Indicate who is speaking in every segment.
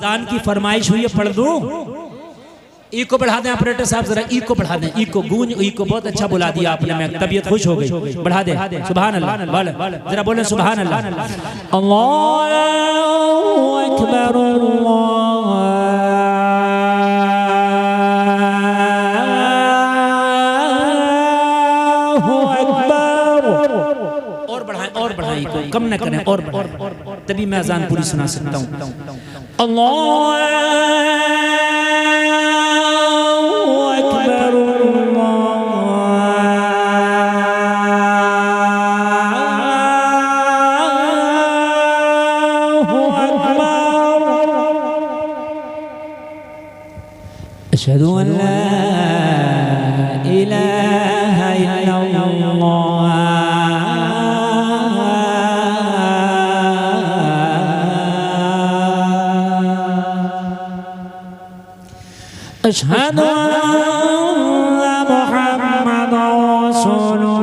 Speaker 1: अजान की फरमाइश हुई है, पढ़ दूं? ई को बढ़ा दें ऑपरेटर साहब, जरा ई को बढ़ा दें, ई को गूंज, ई को बहुत अच्छा बुला दिया आपने, मैं तबीयत खुश हो गई। बढ़ा दें। सुभान अल्लाह, जरा बोले सुभान अल्लाह। अल्लाहु अकबर, और बढ़ाएं को कम न करें, और तभी मैं अजान पूरी सुना सकता हूँ। अल्लाहु अकबर, अल्लाहु अकबर, अशहदु अन ला इलाहा इल्लल्लाह, अशहदु अन्ना मुहम्मदन रसूलुल्लाह,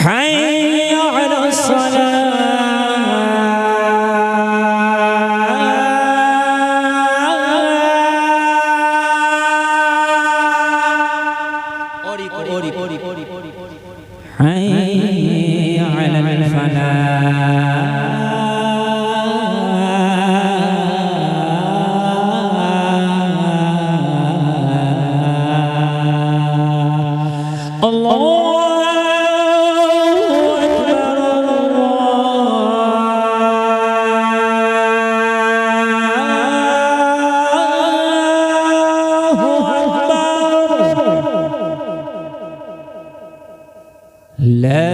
Speaker 1: हय्य अलस सलाह, हय्य अलल फलाह, अल्लाहु अकबर, अल्लाहु अकबर, ला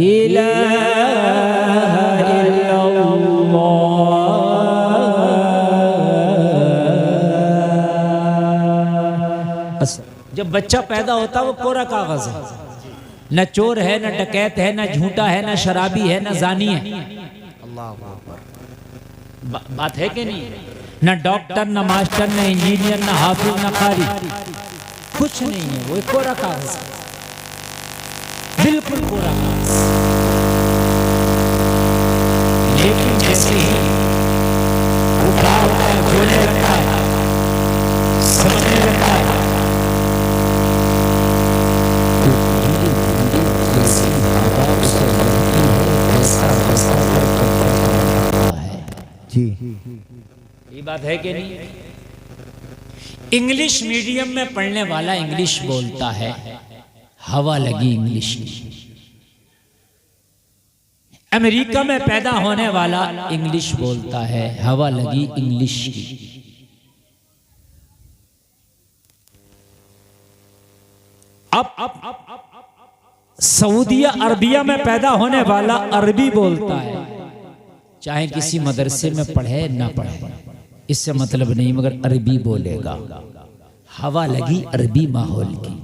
Speaker 1: इलाहा इल्लल्लाह। जब बच्चा पैदा होता वो कोरा कागज है, न चोर है, न डकैत है, न झूठा है, न शराबी है, न जानी है। अल्लाह बात है कि नहीं? न डॉक्टर, न मास्टर, न इंजीनियर, न हाफिज, न कारी, कुछ नहीं है, वो कोरा कागज है, बिल्कुल कोरा कागज। लेकिन जैसे ही वो बड़ा होता है, बोलने लगता है, समझने लगता है, जी ये बात है कि नहीं? इंग्लिश मीडियम में पढ़ने वाला इंग्लिश बोलता है, हवा लगी इंग्लिश की। अमेरिका में पैदा होने वाला इंग्लिश बोलता है, हवा लगी इंग्लिश की। अब सऊदिया अरबिया में पैदा होने वाला अरबी बोलता है, चाहे किसी मदरसे में पढ़े ना पढ़े, इससे मतलब नहीं, मगर अरबी बोलेगा। हवा लगी अरबी माहौल की।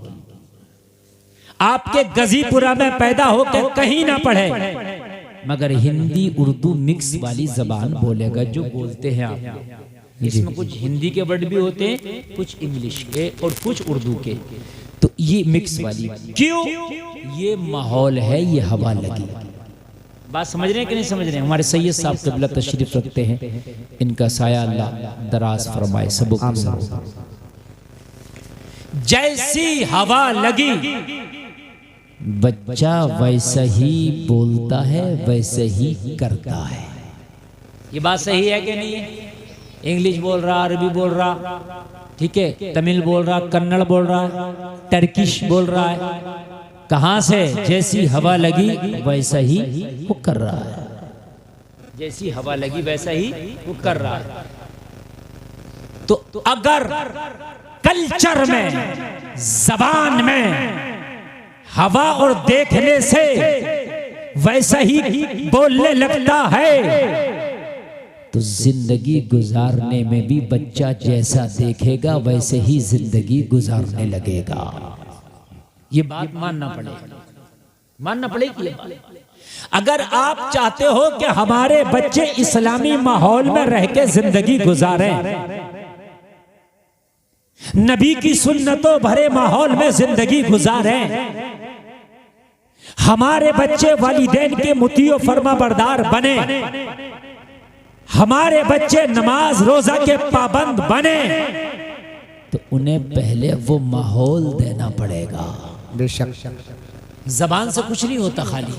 Speaker 1: आपके गजीपुरा में पैदा होकर कहीं ना पढ़े, मगर हिंदी उर्दू मिक्स वाली जबान बोलेगा। जो बोलते हैं आप, इसमें कुछ हिंदी के वर्ड भी होते हैं, कुछ इंग्लिश के और कुछ उर्दू के, तो ये मिक्स वाली। क्यों? ये माहौल है, ये हवा लगी। बात समझ रहे हैं कि नहीं समझ रहे हैं? हमारे सैयद साहब क़िबला तशरीफ रखते हैं, इनका साया अल्लाह दराज फरमाए सबको। जैसी हवा लगी, बच्चा वैसा ही बोलता है, वैसे ही करता है। ये बात सही है कि नहीं है? इंग्लिश बोल रहा, अरबी बोल रहा, ठीक है, तमिल बोल रहा, कन्नड़ बोल रहा, टर्किश बोल रहा है। कहां से? जैसी हवा लगी वैसा ही वो कर रहा है। जैसी हवा लगी वैसा ही वो कर रहा है। तो अगर कल्चर में, जबान में हवा और देखने से वैसा ही बोलने लगता है, तो जिंदगी गुजारने में भी बच्चा जैसा देखेगा वैसे ही जिंदगी गुजारने लगेगा। ये बात मानना पड़ेगा, मानना पड़ेगी। अगर आप चाहते हो कि हमारे बच्चे इस्लामी माहौल में रह के जिंदगी गुजारें, नबी की सुन्नतों भरे माहौल में जिंदगी गुजारें। हमारे बच्चे वालिदैन के मुतीओ फर्माबरदार बने, हमारे बच्चे नमाज रोजा के पाबंद बने, तो उन्हें पहले वो माहौल देना पड़ेगा।
Speaker 2: बेशक
Speaker 1: जबान से कुछ नहीं होता, खाली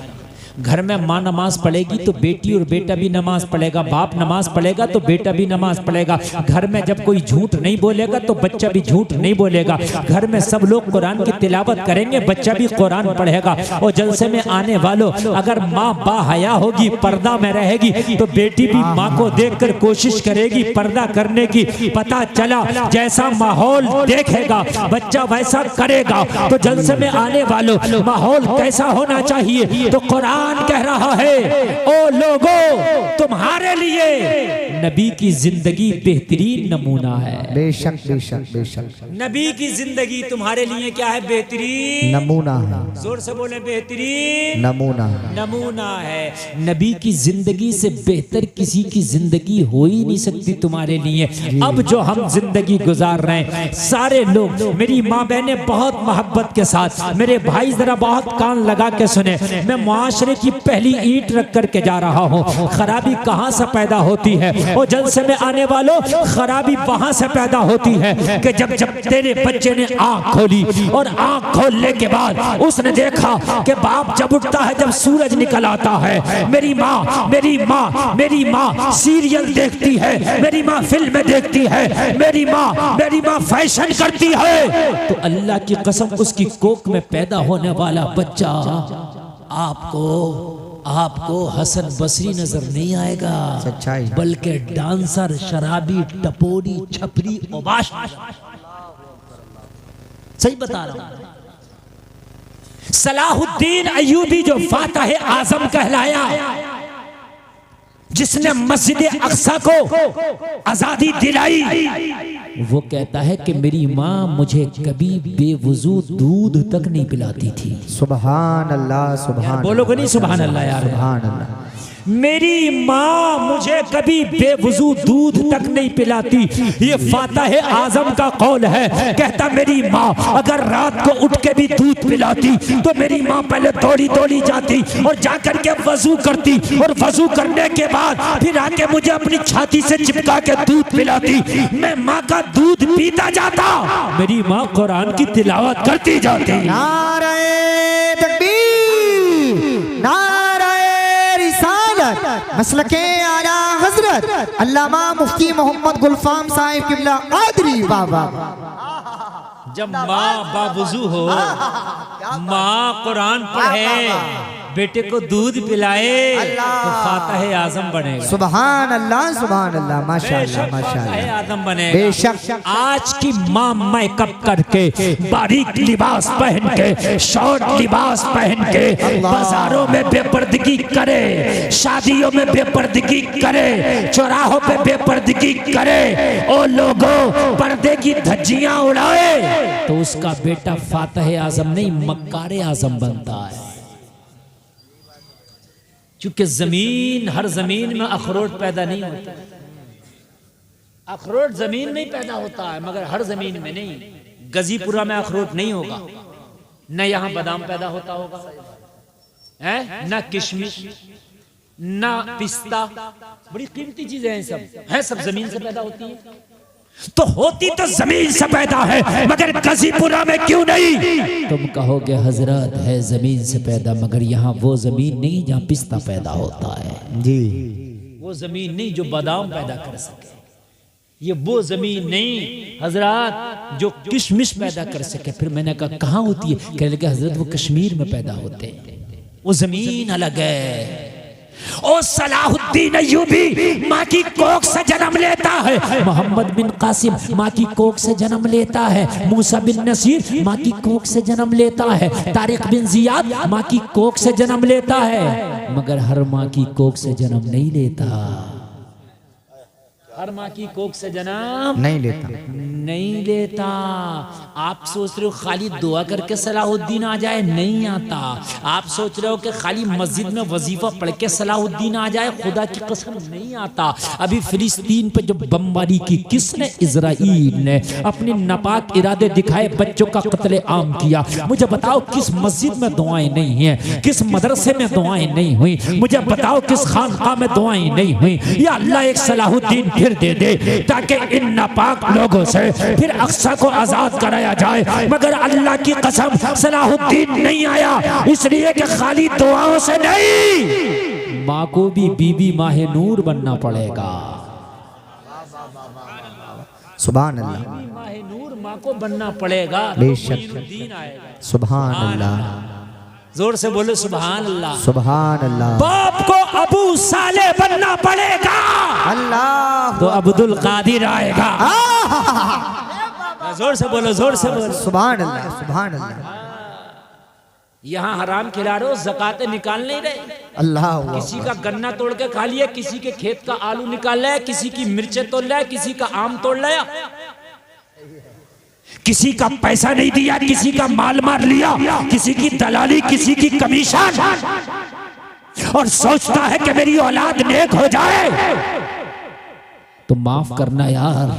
Speaker 1: घर में माँ नमाज पढ़ेगी तो बेटी और बेटा भी नमाज पढ़ेगा, बाप नमाज पढ़ेगा तो बेटा भी नमाज पढ़ेगा। घर में जब कोई झूठ नहीं बोलेगा तो बच्चा भी झूठ नहीं बोलेगा। घर में सब लोग कुरान की तिलावत करेंगे, बच्चा भी कुरान पढ़ेगा। और जलसे में आने वालों, अगर माँ बाहया होगी, पर्दा में रहेगी, तो बेटी भी माँ को देखकर कोशिश करेगी पर्दा करने की। पता चला जैसा माहौल देखेगा बच्चा वैसा करेगा। तो जलसे में आने वालों, माहौल कैसा होना चाहिए? तो कुरान कह रहा है, ओ लोगों, तुम्हारे लिए नबी की जिंदगी बेहतरीन नमूना है।
Speaker 2: बेशक बेशक बेशक
Speaker 1: नबी की जिंदगी तुम्हारे लिए क्या है? बेहतरीन
Speaker 2: नमूना है।
Speaker 1: जोर से बोले, बेहतरीन
Speaker 2: नमूना
Speaker 1: नमूना है। नबी की जिंदगी से बेहतर किसी की जिंदगी हो ही नहीं सकती तुम्हारे लिए। अब जो हम जिंदगी गुजार रहे हैं, सारे लोग, मेरी माँ बहने बहुत मोहब्बत के साथ, मेरे भाई जरा बहुत कान लगा के सुने, मैं मुआशरे की पहली ईंट रख करके जा रहा हूँ। खराबी कहाँ से पैदा होती है? और जलसे में आने वालों, खराबी वहां से पैदा होती है कि जब तेरे बच्चे ने आंख खोली, और आंख खोलने के बाद उसने देखा कि बाप जब उठता है, जब सूरज निकल आता है, मेरी माँ सीरियल देखती है, मेरी माँ फिल्में देखती है, मेरी माँ फैशन करती है। तो अल्लाह की कसम, उसकी कोख में पैदा होने वाला बच्चा आपको हसन बसरी नजर नहीं आएगा,
Speaker 2: सच्चाई,
Speaker 1: बल्कि डांसर, शराबी, टपोरी, छपरी, ओबाश। सही बता रहा हूं। सलाहुद्दीन अय्यूबी जो फातह आजम कहलाया, जिसने मस्जिद अक्सा को आजादी दिलाई, वो कहता है कि मेरी माँ मुझे कभी बेवजू दूध तक नहीं पिलाती थी।
Speaker 2: सुभान अल्लाह, सुभान,
Speaker 1: बोलोगे नहीं सुभान अल्लाह यार?
Speaker 2: सुभान अल्लाह।
Speaker 1: मेरी माँ मुझे कभी बेवजू दूध तक नहीं पिलाती। ये फातह आजम का कौल है। कहता मेरी माँ अगर रात को उठ के भी दूध पिलाती तो मेरी माँ पहले दौड़ी दौड़ी जाती और जाकर के वजू करती, और वजू करने के बाद फिर आके मुझे अपनी छाती से चिपका के दूध पिलाती। मैं माँ का दूध पीता जाता, मेरी माँ कुरान की तिलावत करती जाती।
Speaker 2: नारे तकबीर, नारे रिसालत, मसलके आला हजरत अल्लामा मुफ्ती मोहम्मद गुलफाम साहिब किबला कादरी बाबा।
Speaker 1: जब माँ बावजू हो, माँ कुरान पढ़े, बेटे को दूध पिलाए, तो फातह आजम बनेगा।
Speaker 2: सुभान अल्लाह, सुभान अल्लाह, माशाअल्लाह, माशाअल्लाह,
Speaker 1: आजम बनेगा।
Speaker 2: बेशक
Speaker 1: आज की माँ मेकअप करके, बारीक लिबास पहन के, शॉर्ट लिबास पहन के बाजारों में बेपर्दगी करे, शादियों में बेपर्दगी करे, चौराहों पे बेपर्दगी करे, और लोगों पर्दे की धज्जियां उड़ाए, तो उसका बेटा फातह आजम नहीं, मक्कार आजम बनता है। क्योंकि जमीन, हर जमीन में अखरोट पैदा नहीं होता। अखरोट जमीन में ही पैदा होता है, मगर हर जमीन में नहीं। गजीपुरा में अखरोट नहीं होगा, न यहाँ बादाम पैदा होता होगा, है न किशमिश, न पिस्ता, बड़ी कीमती चीजें हैं, सब जमीन से पैदा होती है। तो होती तो जमीन से पैदा है, मगर गजीपुरा में क्यों नहीं? तुम कहोगे हजरत है जमीन से पैदा, मगर यहाँ वो जमीन नहीं जहाँ पिस्ता पैदा होता है
Speaker 2: जी।
Speaker 1: वो जमीन नहीं जो बादाम पैदा कर सके, ये वो जमीन नहीं हजरत जो किशमिश पैदा कर सके। फिर मैंने कहा कहाँ होती है? कहने लगे हजरत वो कश्मीर में पैदा होते हैं, वो जमीन अलग है। ओ सलाहुद्दीन अय्यूबी माँ की कोख से जन्म लेता है, मोहम्मद बिन कासिम माँ की कोख से जन्म लेता है, मूसा बिन नसीर माँ की कोख से जन्म लेता है, तारिक बिन जियाद माँ की कोख से जन्म लेता है, मगर हर माँ की कोख से जन्म नहीं लेता। हर माँ की कोख से जन्म
Speaker 2: नहीं लेता।
Speaker 1: नहीं लेता। आप सोच रहे हो खाली दुआ करके सलाहुद्दीन आ जाए, नहीं आता। आप सोच रहे हो कि खाली मस्जिद में वजीफा पढ़ के सलाहुद्दीन आ जाए, खुदा की कसम नहीं आता। अभी फिलिस्तीन पे जब बमबारी की किसने? इजराइल ने अपने नापाक इरादे दिखाए, बच्चों का कत्ले आम किया। मुझे बताओ किस मस्जिद में दुआएं नहीं है, किस मदरसे में दुआएं नहीं हुई? मुझे बताओ किस खानका में दुआएं नहीं हुई? या अल्लाह एक सलाहुद्दीन फिर दे दे ताकि इन नापाक लोगों से फिर अक्सा को आजाद कराया जाए। मगर अल्लाह की कसम सलाहुद्दीन नहीं आया, इसलिए कि खाली दुआओं से नहीं, माँ को भी बीबी माहे नूर बनना पड़ेगा।
Speaker 2: सुभान अल्लाह।
Speaker 1: माहे नूर माँ को बनना पड़ेगा।
Speaker 2: बेशक। सुभान अल्लाह।
Speaker 1: जोर से बोलो सुभान अल्लाह।
Speaker 2: सुभान अल्लाह।
Speaker 1: बाप को अबू साले बनना पड़ेगा,
Speaker 2: अल्लाह
Speaker 1: तो अब्दुल कादिर आएगा। जोर से बोलो, जोर से बोलो।
Speaker 2: सुभान अल्लाह। सुभान अल्लाह।
Speaker 1: यहाँ हराम खिला रहे हो, ज़कातें निकाल नहीं रहे।
Speaker 2: अल्लाह।
Speaker 1: किसी का गन्ना तोड़ के खा लिया, किसी के खेत का आलू निकाल लाया, किसी की मिर्चें तोड़ लाया, किसी का आम तोड़ लाया, किसी का पैसा नहीं दिया, किसी का माल मार लिया, किसी की दलाली, किसी की कमीशन, और सोचता है कि मेरी औलाद नेक हो जाए। तो माफ करना यार,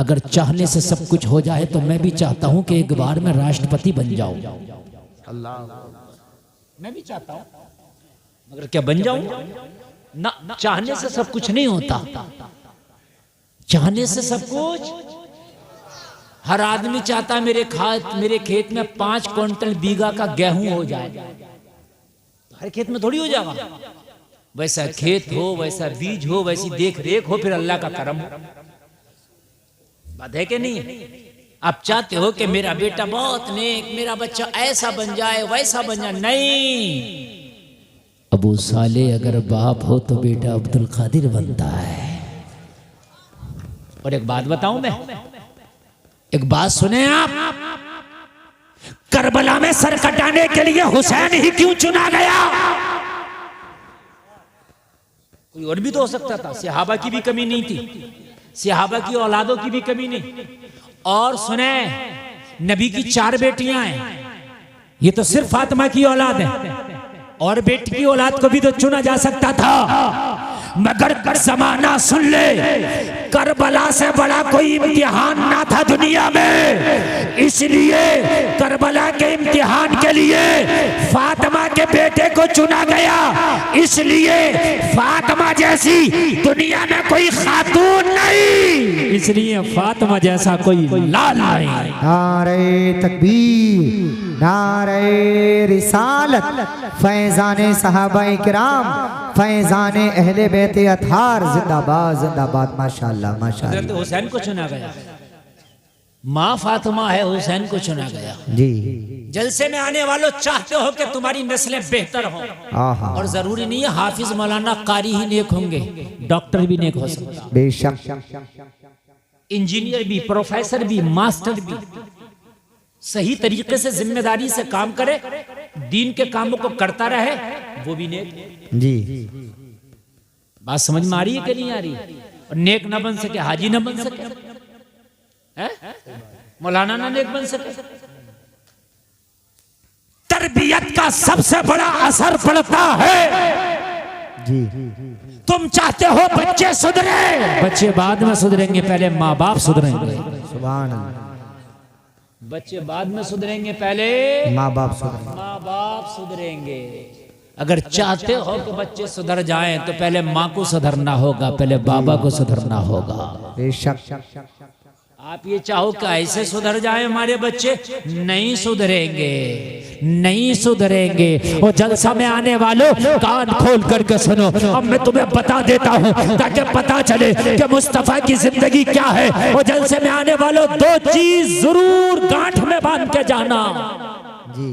Speaker 1: अगर चाहने से सब कुछ हो जाए तो मैं भी चाहता हूं कि एक बार मैं राष्ट्रपति बन जाऊं। मैं भी चाहता हूं, मगर क्या बन जाऊं ना? चाहने से सब कुछ नहीं होता। चाहने से सब कुछ, हर आदमी चाहता मेरे खेत में 5 क्विंटल बीघा का गेहूं हो जाए। तो हर खेत में थोड़ी हो जाएगा। वैसा खेत हो, वैसा बीज हो, वैसी देख रेख हो, फिर अल्लाह का करम हो। बात है कि नहीं? आप चाहते हो कि मेरा बेटा बहुत नेक, मेरा बच्चा ऐसा बन जाए, वैसा बन जाए। नहीं, अबू साले अगर बाप हो तो बेटा अब्दुल कादिर बनता है। और एक बात बताऊं मैं, एक बात सुने आप, करबला में सर कटाने के लिए हुसैन ही क्यों चुना गया? कोई और भी तो हो सकता था। सहाबा की भी कमी नहीं थी, सहाबा की औलादों की भी कमी नहीं। और सुने, नबी की 4 बेटियां हैं, ये तो सिर्फ फातिमा की औलाद है, और बेटी की औलाद को भी तो चुना जा सकता था। मगर जमाना सुन ले, करबला से बड़ा कोई इम्तिहान ना था दुनिया में, इसलिए करबला के इम्तिहान के लिए फातिमा के बेटे को चुना गया। इसलिए फातिमा जैसी दुनिया में कोई खातून नहीं, इसलिए फातिमा जैसा कोई लाल नहीं।
Speaker 2: नारे तकबीर, नारे रिसालत, फैजाने सहाबाए किराम, फैजाने अहले बैते अथहार, जिंदाबाद जिंदाबाद। माशाअल्लाह माशाअल्लाह।
Speaker 1: हुसैन को चुना गया, माँ फातिमा है, हुसैन को चुना गया।
Speaker 2: जी।
Speaker 1: जलसे में आने वालों चाहते हो कि तुम्हारी नस्लें बेहतर हो, और जरूरी नहीं है हाफिज मौलाना कारी ही नेक होंगे, डॉक्टर भी नेक हो सकता है,
Speaker 2: बेशक।
Speaker 1: इंजीनियर भी, प्रोफेसर भी, मास्टर भी। सही तरीके से जिम्मेदारी से काम करे, दीन के कामों को करता रहे, वो भी नेक।
Speaker 2: जी।
Speaker 1: बात समझ में आ रही है कि नहीं आ रही? और नेक ना बन सके, हाजी ना बन सके, मौलाना ना नेक बन सके। तरबियत का सबसे बड़ा असर पड़ता है।
Speaker 2: जी।
Speaker 1: तुम चाहते हो बच्चे सुधरे, बच्चे बाद में सुधरेंगे, पहले माँ बाप सुधरेंगे।
Speaker 2: सुभान अल्लाह।
Speaker 1: बच्चे बाद में सुधरेंगे, पहले
Speaker 2: माँ बाप सुधरेंगे।
Speaker 1: माँ बाप सुधरेंगे। अगर चाहते हो कि बच्चे सुधर जाएं तो पहले माँ को सुधरना होगा, पहले बाबा को सुधरना होगा।
Speaker 2: बेशक।
Speaker 1: आप ये चाहो कि ऐसे सुधर जाए हमारे बच्चे, नहीं सुधरेंगे, नहीं सुधरेंगे। और जलसा में आने वालों कान खोल करके सुनो, अब मैं तुम्हें बता देता हूँ ताकि पता चले कि मुस्तफा की जिंदगी क्या है। और जलसे में आने वालों 2 चीज जरूर गांठ में बांध के जाना।
Speaker 2: जी।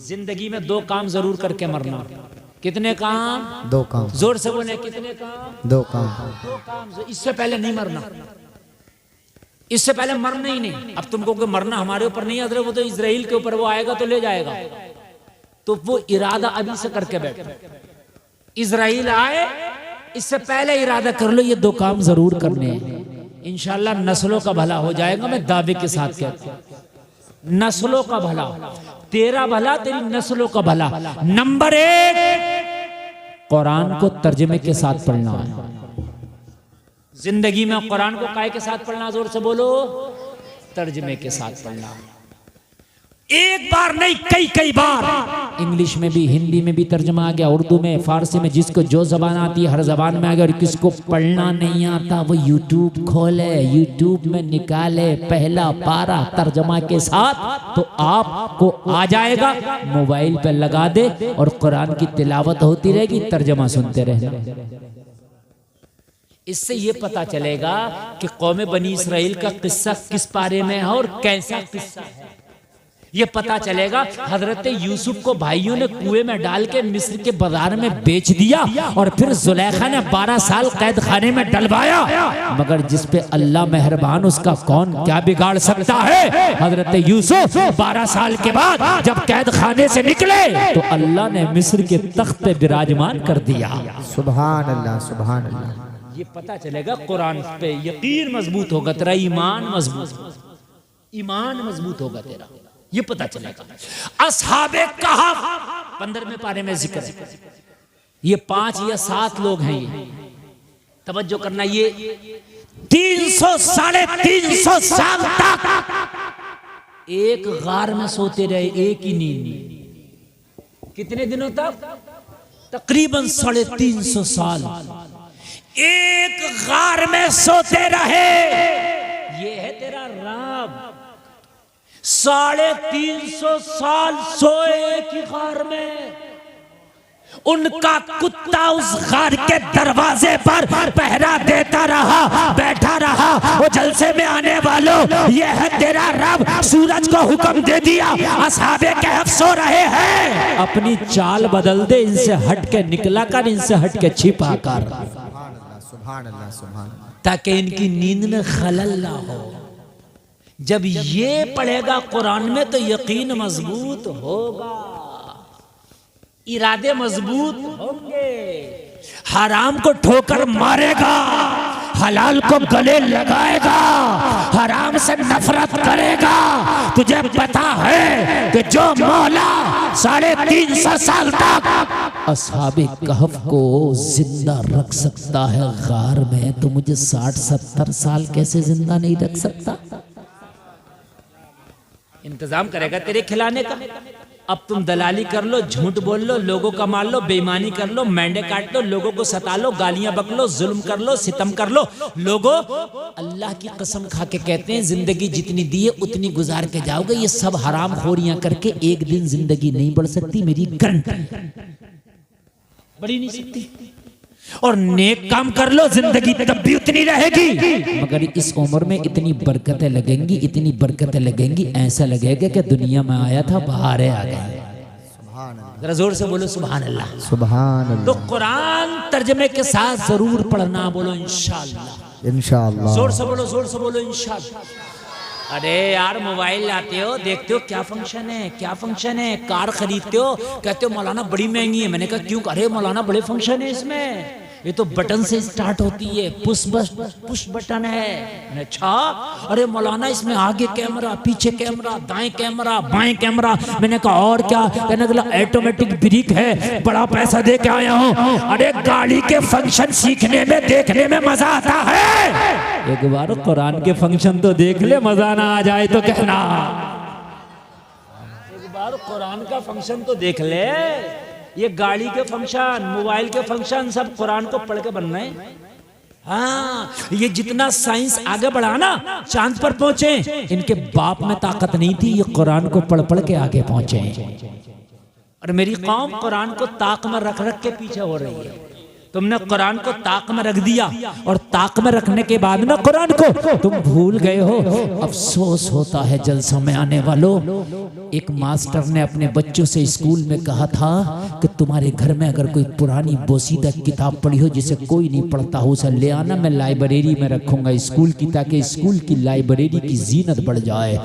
Speaker 1: जिंदगी में 2 काम जरूर करके मरना। कितने काम?
Speaker 2: 2 काम।
Speaker 1: जोर से बोले, कितने काम?
Speaker 2: 2 काम।
Speaker 1: 2 काम। इससे पहले नहीं मरना, इससे पहले मरना ही नहीं। अब तुमको कोई मरना हमारे ऊपर नहीं है, वो तो इजराइल के ऊपर, वो आएगा तो ले जाएगा। तो वो इरादा अभी से करके बैठो, इजराइल आए इससे पहले इरादा कर लो ये दो काम जरूर करने हैं, इंशाल्लाह नस्लों का भला हो जाएगा। मैं दावे के साथ कहता हूं नस्लों का भला, तेरा भला तेरी नस्लों का भला। नंबर 1 कुरान को तर्जमे के साथ पढ़ना है। जिंदगी में कुरान को काय के साथ पढ़ना, जोर से बोलो, तर्जमे के साथ पढ़ना। एक बार नहीं कई कई बार। इंग्लिश में भी, हिंदी में भी तर्जमा आ गया, उर्दू में, फारसी में, जिसको जो जबान आती है हर जबान में आ गया। और किसको पढ़ना नहीं आता वो यूट्यूब खोले, यूट्यूब में निकाले पहला पारा तर्जमा के साथ, तो आपको आ जाएगा। मोबाइल पे लगा दे और कुरान की तिलावत होती रहेगी, तर्जमा सुनते रहना। इससे ये पता चलेगा कि कौम बनी इसराइल का किस्सा किस पारे में है और कैसा किस्सा है। ये पता चलेगा। हजरत यूसुफ को भाइयों ने कुएं में डाल के मिस्र के बाजार में बेच दिया और फिर जुलेखा ने 12 साल कैद खाने में डलवाया, मगर जिस पे अल्लाह मेहरबान उसका कौन क्या बिगाड़ सकता है। हजरत यूसुफ 12 साल के बाद जब कैद खाने से निकले तो अल्लाह ने मिस्र के तख्त पे विराजमान कर दिया।
Speaker 2: सुभान अल्लाह, सुभान अल्लाह।
Speaker 1: ये पता चलेगा कुरान पे यकीन मजबूत होगा तेरा, ईमान मजबूत होगा तेरा, ये पता चलेगा। असहाबे कहफ 15वें पारे में जिक्र है। ये 5 या 7 लोग हैं। ये तवज्जो करना, ये 300 साढ़े 300 साल तक एक गार में सोते रहे, एक ही नींद। कितने दिनों तक? तकरीबन 350 साल एक गार में सोते रहे। ये है तेरा रब। 350 साल सोए एक ही गार में। उनका कुत्ता उस गार के दरवाजे पर पहरा देता रहा, बैठा रहा। वो जलसे में आने वालों, ये है तेरा रब। सूरज को हुक्म दे दिया, असहाबे कहफ सो रहे हैं, अपनी चाल बदल दे, इनसे हट के निकला कर, इनसे हट के छिपा कर, ताकि इनकी नींद में खलल ना हो। जब ये पढ़ेगा कुरान में तो यकीन मजबूत होगा, इरादे मजबूत होंगे। हराम को ठोकर मारेगा, हलाल को गले लगाएगा, हराम से नफरत करेगा। तुझे पता है कि जो मौला 350 साल तक असहाबे कहफ को जिंदा रख सकता है गार में, तो मुझे 60-70 साल कैसे जिंदा नहीं रख सकता? इंतजाम करेगा तेरे खिलाने का। अब तुम दलाली कर लो, झूठ बोल लो, लोगों का मार लो, बेईमानी कर लो, मेंढे काट लो, लोगों को सता लो, गालियां बक लो, जुल्म कर लो, सितम कर लो। लोगों अल्लाह की कसम खा के कहते हैं जिंदगी जितनी दी है उतनी गुजार के जाओगे। ये सब हराम खोरियां करके एक दिन जिंदगी नहीं बढ़ सकती, मेरी गारंटी, बढ़ी नहीं सकती। और नेक काम कर लो, जिंदगी तब भी उतनी रहेगी, मगर इस उम्र में इतनी बरकतें लगेंगी, इतनी बरकतें लगेंगी, ऐसा लगेगा कि दुनिया में आया था बाहर आ गया। जरा जोर से बोलो सुभान अल्लाह,
Speaker 2: सुभान अल्लाह।
Speaker 1: तो कुरान तर्जमे के साथ जरूर पढ़ना, बोलो इंशाअल्लाह,
Speaker 2: इंशाअल्लाह।
Speaker 1: जोर से बोलो इंशाअल्लाह। अरे यार मोबाइल लाते हो, देखते हो क्या फंक्शन है, क्या फंक्शन है, कार खरीदते हो, कहते हो मौलाना बड़ी महंगी है। मैंने कहा क्यों? अरे मौलाना बड़े फंक्शन है इसमें, ये तो बटन से स्टार्ट होती है, पुश बटन है। अच्छा, अरे मौलाना इसमें आगे कैमरा, पीछे कैमरा, दाएं कैमरा, बाएं कैमरा। मैंने कहा और क्या? कहने लगा ऑटोमेटिक ब्रेक है, बड़ा पैसा दे के आया हूँ। अरे गाड़ी के फंक्शन सीखने में, देखने में मजा आता है। एक बार कुरान के फंक्शन तो देख ले, मजा ना आ जाए तो कहना। एक बार कुरान का फंक्शन तो देख ले। ये गाड़ी के फंक्शन, मोबाइल के फंक्शन सब कुरान को पढ़ के बन रहे हैं। हाँ, ये जितना साइंस आगे बढ़ा ना, चांद पर पहुंचे, इनके बाप में ताकत नहीं थी, ये कुरान को पढ़ पढ़ के आगे पहुंचे। और मेरी कौम कुरान को ताक में रख रख के पीछे हो रही है। तुमने कुरान को ताक में रख दिया, और ताक में रखने के बाद ना कुरान को तुम भूल गए हो। अफसोस होता है जलसों में आने वालों। एक मास्टर ने अपने बच्चों से स्कूल में कहा था कि तुम्हारे घर में अगर कोई पुरानी बोसीदा किताब पढ़ी हो जिसे कोई नहीं पढ़ता हो, उसे ले आना, मैं लाइब्रेरी में रखूंगा स्कूल की, ताकि स्कूल की लाइब्रेरी की जीनत बढ़ जाए।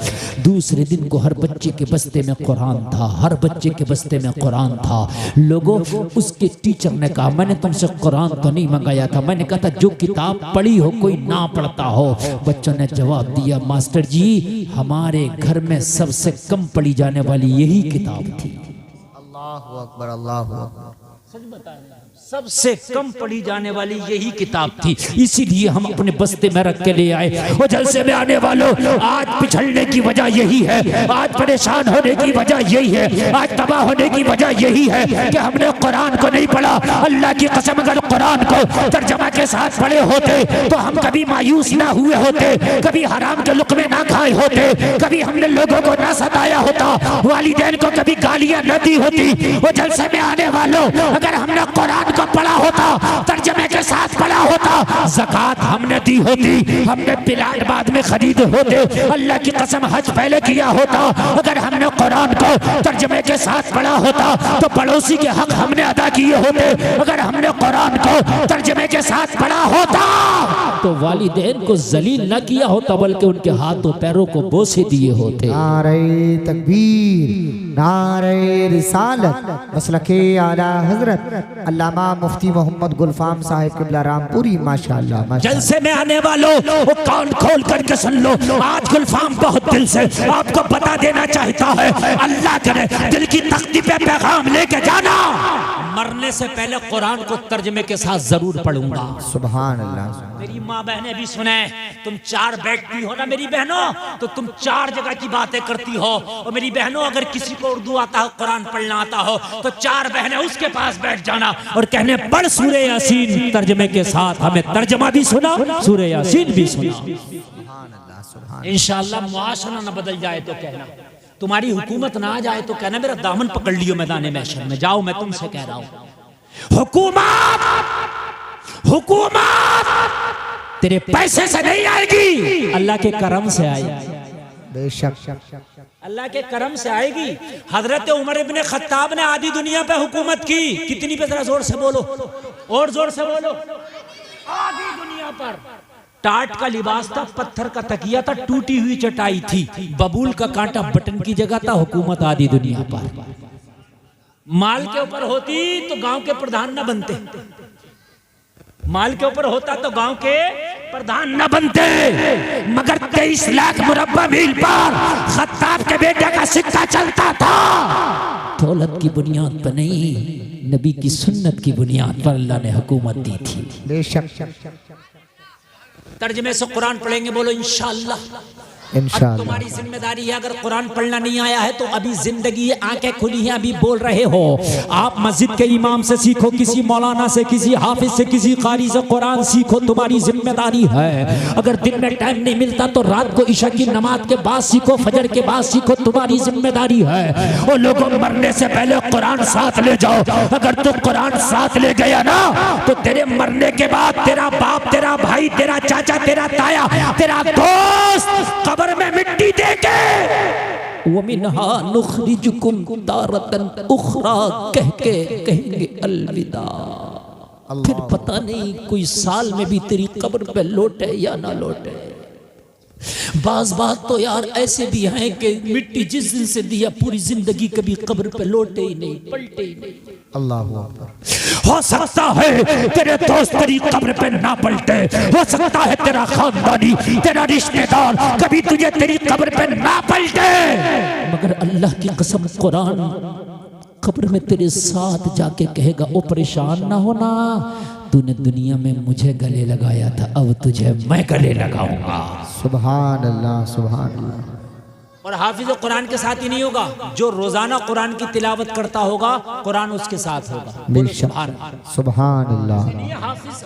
Speaker 1: दूसरे दिन को हर बच्चे के बस्ते में कुरान था, हर बच्चे के बस्ते में कुरान था। लोगों, उसके टीचर ने कहा मैंने तुमसे कुरान तो नहीं मंगाया था। मैंने कहा था जो किताब पढ़ी हो कोई ना पढ़ता हो। बच्चों ने जवाब दिया मास्टर जी हमारे घर में सबसे कम पढ़ी जाने वाली यही किताब थी।
Speaker 2: अल्लाहु अकबर, अल्लाहु अकबर।
Speaker 1: सच बताएं सबसे कम पढ़ी जाने वाली यही किताब थी, इसीलिए हम अपने बस्ते में रख के ले आए। वो जलसे में आने वालों आज पिछड़ने की वजह यही है, आज परेशान होने की वजह यही है, आज तबाह होने की वजह यही है कि हमने कुरान को नहीं पढ़ा। अल्लाह की कसम अगर कुरान को तर्जमा के साथ पढ़े होते तो हम कभी मायूस ना हुए होते, कभी हराम के लुक़मे ना खाए होते, कभी हमने लोगों को ना सताया होता, वालिदैन को कभी गालियां न दी होती। वो जलसे में आने वालों अगर हमने कुरान को पढ़ा होता, तर्जमे के साथ पढ़ा होता, ज़कात हमने दी होती, हमने प्लाट बाद में खरीदे होते, अल्लाह की कसम हज पहले किया होता। अगर हमने कुरान को तर्जमे के साथ पढ़ा होता तो पड़ोसी के हक हमने अदा किए होते। अगर हमने कुरान को तर्जमे के साथ पढ़ा होता तो वालिदैन को जलील न किया होता बल्कि उनके हाथों पैरों को बोसे दिए होते।
Speaker 2: नारे तकबीर, नारे रिसालत, मसलके आला हजरत अल्लामा मुफ्ती मोहम्मद गुलफाम साहिब क़िबला रामपुरी माशाअल्लाह माशाअल्लाह।
Speaker 1: जलसे में आने वालों वो कान खोल करके सुन लो, आज गुलफाम बहुत दिल से आपको बता देना चाहता है, अल्लाह करे दिल की तख्ती पे पैगाम लेके जाना। मरने से पहले कुरान को तर्जमे के साथ जरूर पढ़ूंगा।
Speaker 2: सुभान अल्लाह।
Speaker 1: मेरी माँ बहनें भी सुने, तुम चार बैठती हो ना मेरी बहनों, तो तुम चार जगह की बातें करती हो। और मेरी बहनों अगर किसी को उर्दू आता हो, कुरान पढ़ना आता हो, तो चार बहनें उसके पास बैठ जाना और कहने पढ़ सूरे यासीन तर्जमे के साथ। हमें तर्जमा भी सुना, सूरे यासीन भी सुना। इंशाअल्लाह मुआशरा न बदल जाए तो कहना, तुम्हारी हुकूमत ना आ जाए तो कहना मेरा दामन पकड़ लियो मैदान महशर में। जाओ मैं तुमसे कह रहा हूं, हुकूमत हुकूमत तेरे पैसे से नहीं आएगी, अल्लाह के करम से आएगी।
Speaker 2: बेशक
Speaker 1: अल्लाह के करम से आएगी। हजरत उमर इब्ने खत्ताब ने आधी दुनिया पे हुकूमत की। कितनी पे? जरा जोर से बोलो, और जोर से बोलो। आधी दुनिया पर टाट का लिबास था, पत्थर का तकिया था, टूटी हुई चटाई थी, बबूल का कांटा बटन की जगह था। हुकूमत आधी दुनिया पर। माल के ऊपर होती तो गांव के प्रधान न बनते, माल के ऊपर होता तो गांव के प्रधान न बनते। मगर 23 लाख मुरब्बा मील पर खत्ताब के बेटे का सिक्का चलता था। दौलत की बुनियाद पर नहीं, नबी की सुन्नत की बुनियाद पर अल्लाह ने हुकूमत दी थी।
Speaker 2: बेशक।
Speaker 1: तर्जमे से कुरान पढ़ेंगे, बोलो इंशाअल्लाह।
Speaker 2: इंशाअल्लाह
Speaker 1: तुम्हारी जिम्मेदारी है, अगर कुरान पढ़ना नहीं आया है तो अभी जिंदगी है, आंखें खुली हैं, अभी बोल रहे हो। आप मस्जिद के इमाम से सीखो, किसी मौलाना से, किसी हाफिज से, किसी कारी से कुरान सीखो, तुम्हारी जिम्मेदारी है। अगर दिन में टाइम नहीं मिलता तो रात को इशा की नमाज के बाद सीखो, फजर के बाद सीखो, तुम्हारी जिम्मेदारी है। और लोगों मरने से पहले कुरान साथ ले जाओ। अगर तुम कुरान साथ ले गया ना तो तेरे मरने के बाद तेरा बाप, तेरा भाई, तेरा चाचा, तेरा ताया, तेरा दोस्त कब्र में मिट्टी देके वमिनहा नुखरिजुकुम तारतन उखरा कह के कहेंगे अलविदा। फिर पता नहीं कोई साल में भी तेरी कब्र पे लौटे या ना लौटे। बाज बात तो यार ऐसे भी हैं कि मिट्टी जिस दिन से दिया पूरी जिंदगी कभी कब्र पे लौटे ही नहीं, पलटे ही नहीं।
Speaker 2: अल्लाह अकबर।
Speaker 1: हो सकता है तेरे दोस्त तेरी कब्र पे ना पलटे, हो सकता है तेरा खानदानी, तेरा रिश्तेदार कभी तुझे तेरी कब्र पे ना पलटे, मगर अल्लाह की कसम कुरान कब्र में तेरे साथ जाके कहेगा ओ परेशान ना होना, तूने दुनिया में मुझे गले लगाया था, अब तुझे मैं गले लगाऊंगा।
Speaker 2: सुभान अल्लाह, सुभान अल्लाह।
Speaker 1: और हाफिज कुरान के साथ ही नहीं होगा, जो रोजाना कुरान की तिलावत करता होगा कुरान उसके साथ होगा।
Speaker 2: सुभान अल्लाह।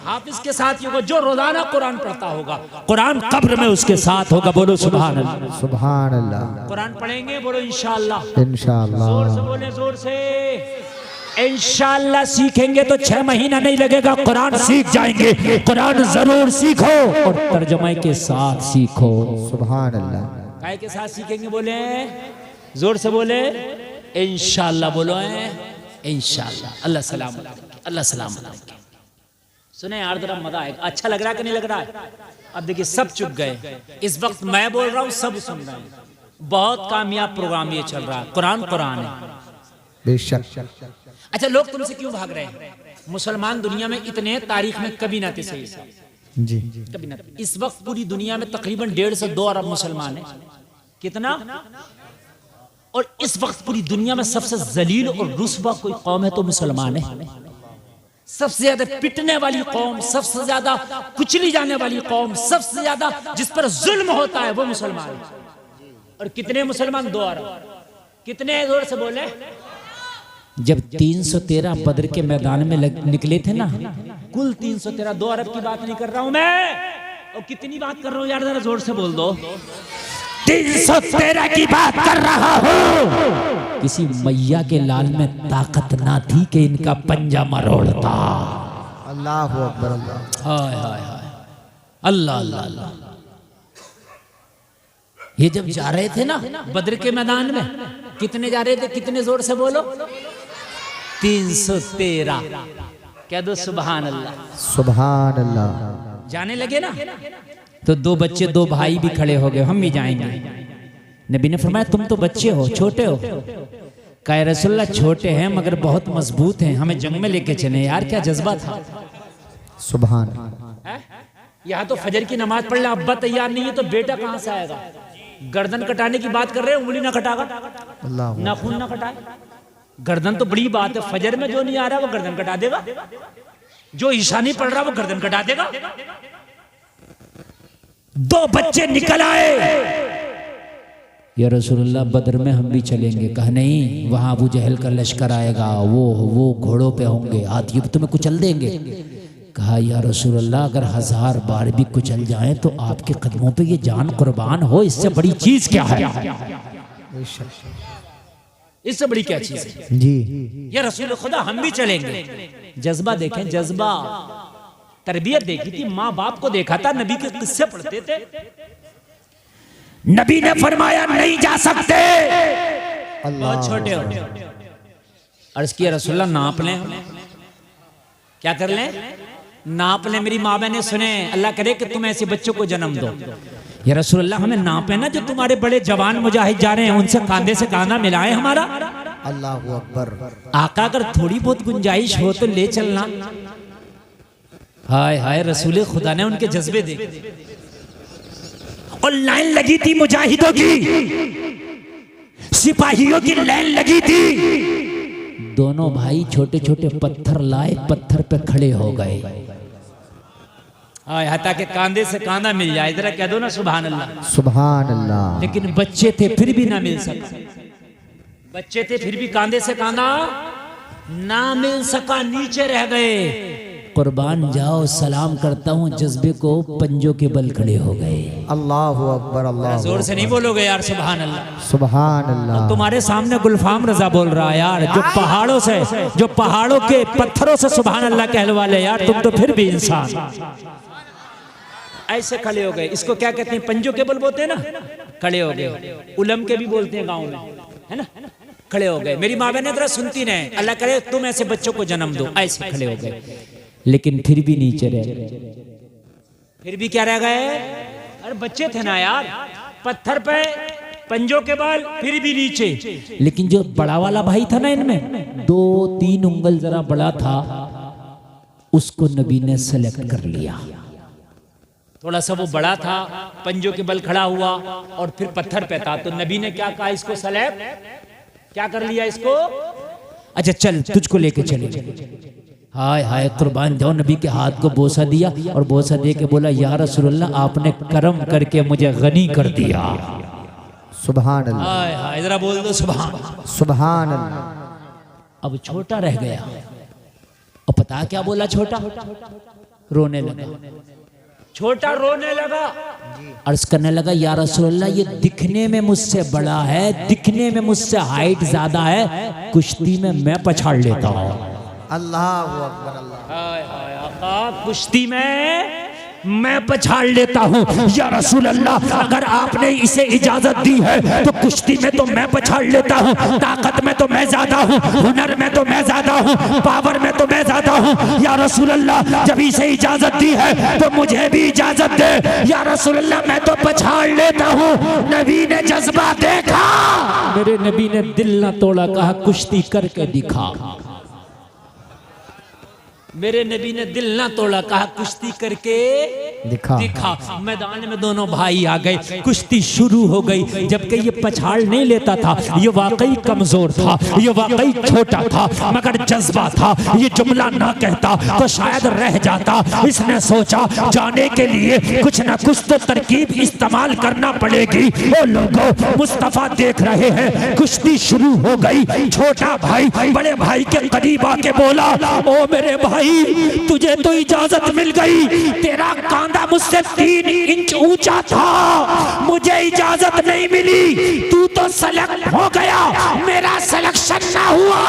Speaker 1: हाफिज के साथ ही होगा, जो रोजाना कुरान पढ़ता होगा कुरान कब्र में उसके साथ होगा। बोलो सुभान अल्लाह,
Speaker 2: सुभान अल्लाह।
Speaker 1: कुरान पढ़ेंगे, बोलो इंशाअल्लाह,
Speaker 2: इंशाअल्लाह।
Speaker 1: जोर से बोले, जोर से। इंशाअल्लाह सीखेंगे तो 6 महीना नहीं लगेगा, कुरान सीख जाएंगे। कुरान जरूर सीखो और तर्जमे के साथ सीखो।
Speaker 2: सुभान अल्लाह।
Speaker 1: काय के साथ सीखेंगे? बोले जोर से, बोले इंशाअल्लाह। बोलो इंशाअल्लाह। अल्लाह सलाम, अल्लाह सलाम। सुने यार जरा मजा आएगा। अच्छा लग रहा है कि नहीं लग रहा है? अब देखिए सब चुप गए, इस वक्त मैं बोल रहा हूँ सब सुन रहे हैं। बहुत कामयाब प्रोग्राम ये चल रहा है, कुरान कुरान है।
Speaker 2: बेशक।
Speaker 1: अच्छा लोग तुमसे क्यों भाग रहे हैं? मुसलमान दुनिया में इतने तारीख में कभी ना थे, सही से
Speaker 2: जी
Speaker 1: कभी ना थे। इस वक्त पूरी दुनिया में तकरीबन 1.5 से 2 अरब मुसलमान है। कितना? और इस वक्त पूरी दुनिया में सबसे जलील और रुस्वा कोई कौम है तो मुसलमान है। सबसे ज्यादा पिटने वाली कौम, सबसे ज्यादा कुचली जाने वाली कौम, सबसे ज्यादा जिस पर जुल्म होता है वो मुसलमान है। और कितने मुसलमान? 2 अरब। कितने? जोर से बोले। जब 313 बद्र के मैदान में निकले थे ना, कुल 313, 2 अरब की बात नहीं कर रहा हूं मैं। और कितनी बात कर रहा हूं यार, जरा जोर से बोल दो। 313 की बात कर रहा हूं। किसी मैया के लाल में ताकत ना थी कि इनका पंजा मरोड़ता।
Speaker 2: अल्लाह अकबर अल्लाह।
Speaker 1: हाय हाय हाय, अल्लाह अल्लाह अल्लाह। ये जब जा रहे थे ना बद्र के मैदान में, कितने जा रहे थे? कितने? जोर से बोलो। 313। कह दो सुभान अल्लाह।
Speaker 2: सुभान अल्लाह।
Speaker 1: जाने लगे ना तो 2 बच्चे 2 भाई भी खड़े हो गए, हम भी जाएंगे। नबी ने फरमाया तुम तो बच्चे हो, छोटे हो। कहा रसूलल्लाह छोटे हैं मगर बहुत मजबूत हैं, हमें जंग में लेके चले। यार क्या जज्बा था।
Speaker 2: सुभान।
Speaker 1: यहाँ तो फजर की नमाज पढ़ ले, अब्बा तैयार नहीं है तो बेटा कहाँ से आएगा? गर्दन कटाने की बात कर रहे हैं, उंगली ना कटागा, नाखून ना कटाए। गर्दन तो बड़ी बात है। फजर में जो नहीं आ रहा वो गर्दन कटा देगा, जो ईशा नहीं पढ़ रहा वो गर्दन कटा देगा। 2 बच्चे निकल आए, या रसूलुल्लाह बद्र में हम भी चलेंगे। कहा नहीं, वहां अबू जहल का लश्कर आएगा, वो घोड़ों पे होंगे, हाथी तुम्हें कुचल देंगे। कहा या रसूलुल्लाह अगर 1000 बार भी कुचल जाए तो आपके कदमों पे ये जान कुर्बान हो, इससे बड़ी चीज क्या है? इससे बड़ी क्या चीज है
Speaker 2: जी?
Speaker 1: या रसूल खुदा हम भी चलेंगे। जज्बा देखें, जज्बा, तरबियत देखी थी, माँ बाप को देखा था, नबी के किस्से पढ़ते थे। नबी ने फरमाया नहीं जा सकते, बहुत छोटे हो। अर्ज किया रसूलल्लाह नाप लें। क्या कर लें? नाप लें। मेरी माँ बहने सुने, अल्लाह करे कि तुम ऐसे बच्चों को जन्म दो। या रसूलल्लाह हमें नापे ना, जो तुम्हारे बड़े जवान मुजाहिद जा रहे हैं उनसे कांधे से कांधा मिलाए हमारा।
Speaker 2: अल्लाह अकबर।
Speaker 1: आका अगर थोड़ी बहुत गुंजाइश हो तो ले चलना। हाय हाय, रसूल खुदा ने उनके जज्बे देखे। और लाइन लगी थी मुजाहिदों की, सिपाहियों की लाइन लगी थी। दोनों भाई छोटे छोटे पत्थर लाए, पत्थर पे खड़े हो गए। ताकि कांधे से कांधा मिल जाए। जरा कह दो ना सुभान अल्लाह।
Speaker 2: सुभान अल्लाह।
Speaker 1: लेकिन बच्चे थे फिर भी ना मिल सका। बच्चे थे फिर भी कांधे से कांधा ना मिल सका, नीचे रह गए। कुर्बान जाओ, सलाम करता हूँ, जज्बे को पंजों के बल खड़े हो गए।
Speaker 2: अल्लाह अकबर। अल्लाह
Speaker 1: जोर से नहीं बोलोगे यार सुभान अल्लाह।
Speaker 2: सुभान अल्लाह।
Speaker 1: तुम्हारे सामने गुलफाम रजा बोल रहा है यार, जो पहाड़ों के पत्थरों से सुभान अल्लाह कहने वाले यार, तुम तो फिर भी इंसान। ऐसे खड़े हो गए। इसको क्या कहते हैं? पंजों के बल बोलते हैं ना, खड़े हो गए। उलम के भी बोलते हैं गाँव में, है ना। खड़े हो गए। मेरी माँ बहने जरा सुनती नहीं, अल्लाह करे तुम ऐसे बच्चों को जन्म दो। ऐसे खड़े हो गए, लेकिन फिर भी नीचे रह गए। फिर भी क्या रह गए? अरे बच्चे थे ना यार, पत्थर पे पंजों के बल, फिर भी नीचे। लेकिन जो बड़ा वाला भाई था ना इनमें, 2-3 उंगल जरा बड़ा था, उसको नबी ने सेलेक्ट कर लिया। थोड़ा सा वो बड़ा था, पंजों के बल खड़ा हुआ और फिर पत्थर पे था, तो नबी ने क्या कहा? इसको सेलेक्ट क्या कर लिया इसको? अच्छा चल तुझको लेके चले। हाय हाय, कुर्बान जाओ। नबी के हाथ को बोसा दिया और बोसा दे के बोला या रसूलल्लाह आपने करम करके मुझे गनी कर दिया।
Speaker 2: सुभान अल्लाह।
Speaker 1: हाय हाय, जरा बोल दो सुभान।
Speaker 2: सुभान अल्लाह।
Speaker 1: अब छोटा रह गया। और पता क्या बोला छोटा? रोने लगा। छोटा रोने लगा, अर्ज करने लगा या रसूलल्लाह ये दिखने में मुझसे बड़ा है, दिखने में मुझसे हाइट ज्यादा है, कुश्ती में मैं पछाड़ लेता हूँ।
Speaker 2: अल्लाह अकबर। अल्लाह।
Speaker 1: हाय हाय आका, कुश्ती में मैं पछाड़ लेता हूँ। या रसूल अल्लाह अगर आपने इसे इजाजत दी है तो कुश्ती में तो मैं पछाड़ लेता हूँ, ताकत में तो मैं ज्यादा हूँ, हुनर में तो मैं ज्यादा हूँ, पावर में तो मैं ज्यादा हूँ। या रसूल अल्लाह जब इसे इजाजत दी है तो मुझे भी इजाजत दे। या रसूल अल्लाह मैं तो पछाड़ लेता हूँ। नबी ने जज्बा देखा, मेरे नबी ने दिल ना तोड़ा, कहा कुश्ती करके दिखा। मेरे नबी ने दिल ना तोड़ा, कहा कुश्ती करके दिखा। मैदान में दोनों भाई आ गए, कुश्ती शुरू हो गई। जबकि ये पछाड़ नहीं लेता था, ये वाकई कमजोर था, ये वाकई छोटा था, मगर जज्बा था। ये जुमला ना कहता तो शायद रह जाता। इसने सोचा जाने के लिए कुछ ना कुछ तो तरकीब इस्तेमाल करना पड़ेगी। ओ लोगों, मुस्तफा देख रहे हैं, कुश्ती शुरू हो गई। छोटा भाई बड़े भाई के करीब आके बोला, ओ मेरे भाई, तुझे तो इजाजत मिल गई। तेरा कांधा मुझसे 3 इंच ऊंचा था, मुझे इजाजत नहीं मिली। तू तो सेलेक्ट हो गया, मेरा सिलेक्शन ना हुआ।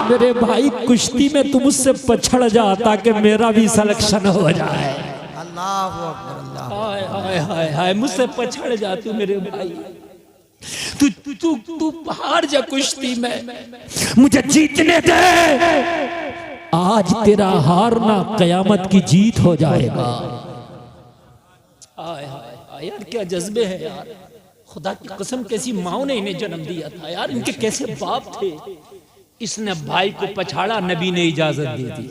Speaker 1: मेरे भाई, कुश्ती में तू मुझसे पछड़ जा ताकि मेरा भी सिलेक्शन हो जाए।
Speaker 2: अल्लाह अकबर।
Speaker 1: हाय हाय हाय हाय, मुझसे पछड़ जा तू मेरे भाई। तू तू तू तू हार जा कुश्ती में, मुझे जीतने दे। आज तेरा हारना कयामत की जीत हो जाएगा। हाय हाय यार, क्या जज्बे हैं यार। खुदा की कसम, कैसी माओ ने इन्हें जन्म दिया था यार, इनके कैसे बाप थे। इसने भाई को पछाड़ा, नबी ने इजाजत दे दी।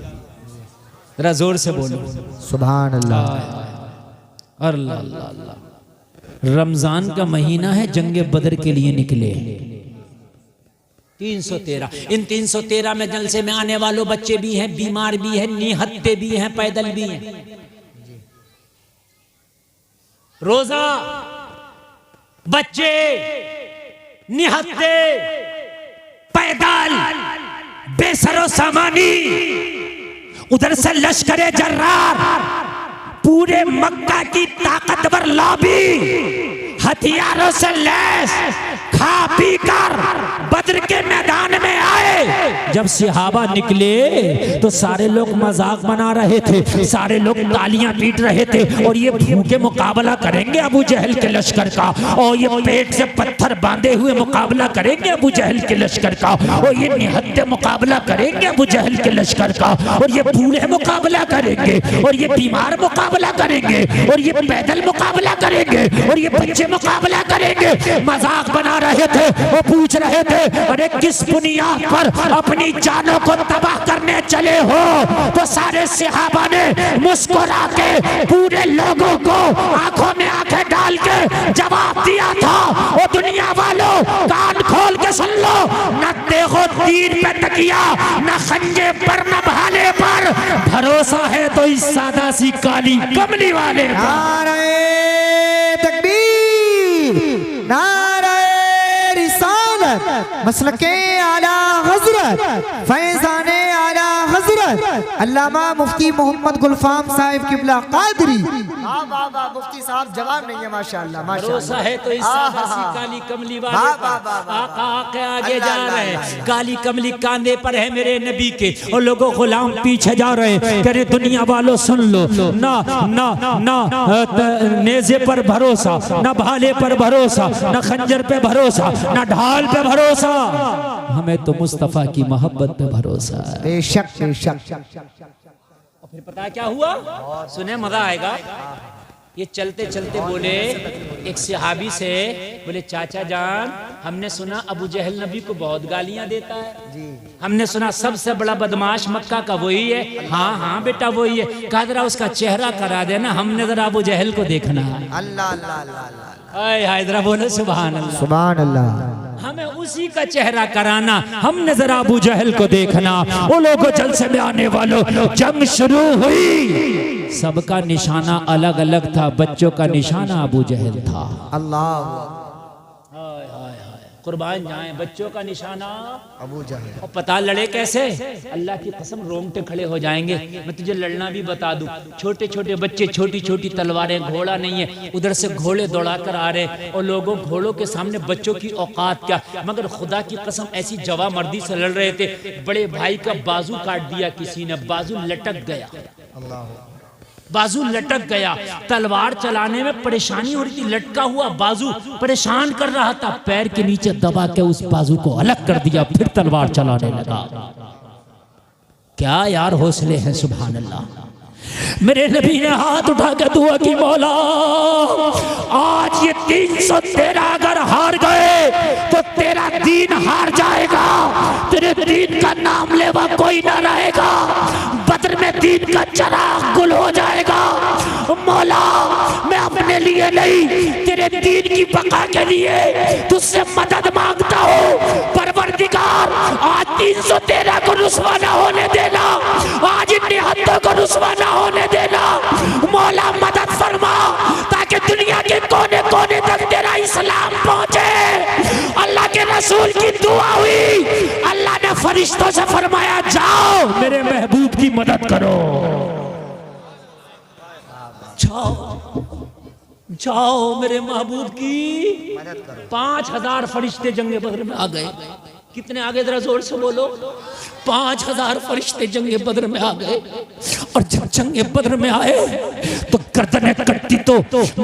Speaker 1: जरा जोर से बोलो
Speaker 2: सुभान अल्लाह।
Speaker 1: अल्लाह अल्लाह। रमजान का महीना है, जंगे बदर के लिए निकले 313। इन 313 में जलसे में आने वालों बच्चे भी हैं, बीमार भी हैं, निहत्ते भी हैं, पैदल भी हैं। रोजा, बच्चे, निहत्ते, पैदल, बेसरो सामानी। उधर से लश्करे जर्रार, पूरे मक्का की ताकतवर लॉबी, हथियारों से लैस, खा पी कर बद्र के मैदान में आए। जब सहाबा निकले तो सारे लोग मजाक बना रहे थे, सारे लोग तालियां पीट रहे थे। और ये भूखे मुकाबला करेंगे अबू जहल के लश्कर का, और ये पेट से पत्थर बांधे हुए मुकाबला करेंगे अबू जहल के लश्कर का, और ये निहत्ते मुकाबला करेंगे अबू जहल के लश्कर का, और ये बूढ़े मुकाबला करेंगे, और ये बीमार मुकाबला करेंगे, और ये पैदल मुकाबला करेंगे, और ये बच्चे मुकाबला करेंगे। मजाक बना रहे थे। वो पूछ रहे थे, अरे किस बुनियाद पर अपनी जानों को तबाह करने चले हो? तो सारे सहाबा ने मुस्कुरा के पूरे लोगों को आंखों में आंखें डाल के जवाब दिया था, ओ दुनिया वालों, कान खोल के सुन लो, न देखो तीर पे तकिया, न खंजे पर, न भाले पर, भरोसा है तो इस सादा सी काली कमली वाले पर।
Speaker 2: नारे तकबीर, नारे रिसालत, मसलके आला हजरत, फैजाने आला हजरत अल्लामा मुफ्ती मोहम्मद गुलफाम साहिब किबला कादरी। मुफ्ती साहब जवाब नहीं है, माशाअल्लाह
Speaker 1: भरोसा है तो इस सादा सी काली कमली वाले पर। आका आके आगे जा रहे हैं, काली कमली कांधे पर है मेरे नबी के, और लोगों गुलाम पीछे जा रहे हैं। कह रहे दुनिया वालों सुन लो, ना ना ना नेज़े पर भरोसा, ना भाले पर भरोसा, ना खंजर पे भरोसा, ना ढाल पे भरोसा, हमें तो मुस्तफा की मोहब्बत पे भरोसा है।
Speaker 2: बेशक बेशक।
Speaker 1: फिर पता क्या हुआ, सुने मजा आएगा। ये चलते चलते बोले एक सहाबी से, बोले चाचा जान, हमने सुना अबू जहल नबी को बहुत गालियां देता है, हमने सुना सबसे बड़ा बदमाश मक्का का वही है। हाँ हाँ बेटा वही है। कहा जरा उसका चेहरा करा देना, हमने जरा अबू जहल को देखना है।
Speaker 2: अल्लाह अल्लाह अल्लाह।
Speaker 1: हाय हाय, जरा बोले सुभान अल्लाह।
Speaker 2: सुभान अल्लाह।
Speaker 1: हमें उसी का चेहरा कराना, हमने जरा अबू जहल को देखना। वो लोगों जलसे में आने वालों, जंग शुरू हुई, सबका निशाना अलग अलग था। बच्चों का निशाना अबू जहल था।
Speaker 2: अल्लाह
Speaker 1: कुर्बान जाए, बच्चों का निशाना
Speaker 2: अबू जहल।
Speaker 1: और पता लड़े कैसे, अल्लाह की कसम रोंगटे खड़े हो जाएंगे। मैं तुझे लड़ना भी बता दूं, छोटे छोटे बच्चे, छोटी छोटी तलवारें, घोड़ा नहीं है, उधर से घोड़े दौड़ा कर आ रहे, और लोगों घोड़ों के सामने बच्चों की औकात क्या। मगर खुदा की कसम ऐसी जवा मर्दी से लड़ रहे थे, बड़े भाई का बाजू काट दिया किसी ने, बाजू लटक गया, बाजू लटक गया। तलवार चलाने में परेशानी हो रही थी, लटका हुआ बाजू परेशान कर रहा था। पैर के नीचे दबा के उस बाजू को अलग कर दिया, फिर तलवार चलाने लगा। क्या यार हौसले हैं, सुभान अल्लाह। मेरे नबी ने हाथ उठा के दुआ की, मौला आज ये 313 अगर हार गए तो तेरा दीन हार जाएगा, तेरे दीन का नाम लेवा कोई ना रहेगा। बद्र में दीन का चिराग गुल हो जाएगा। मौला मैं अपने लिए नहीं तेरे दीन की बका के लिए तुझसे मदद मांगता हूँ। परवरदिगार आज 313 को रुसवा ना होने देना, आज इन निहत्तों को रुसवा ना होने देना। मौला मदद फरमा ताकि दुनिया के कोने कोने तक तेरा इस्लाम पहुंचे। अल्लाह के रसूल की दुआ हुई, अल्लाह ने फरिश्तों से फरमाया जाओ मेरे महबूब की मदद करो। जाओ जाओ मेरे महबूब की मदद करो। 5000 फरिश्ते जंगे बदर में आ गए। कितने आ गए जरा जोर से बोलो। 5000 फरिश्ते जंगे बदर में आ गए। और जब जंगे बदर में आए तो गर्दनें कटती तो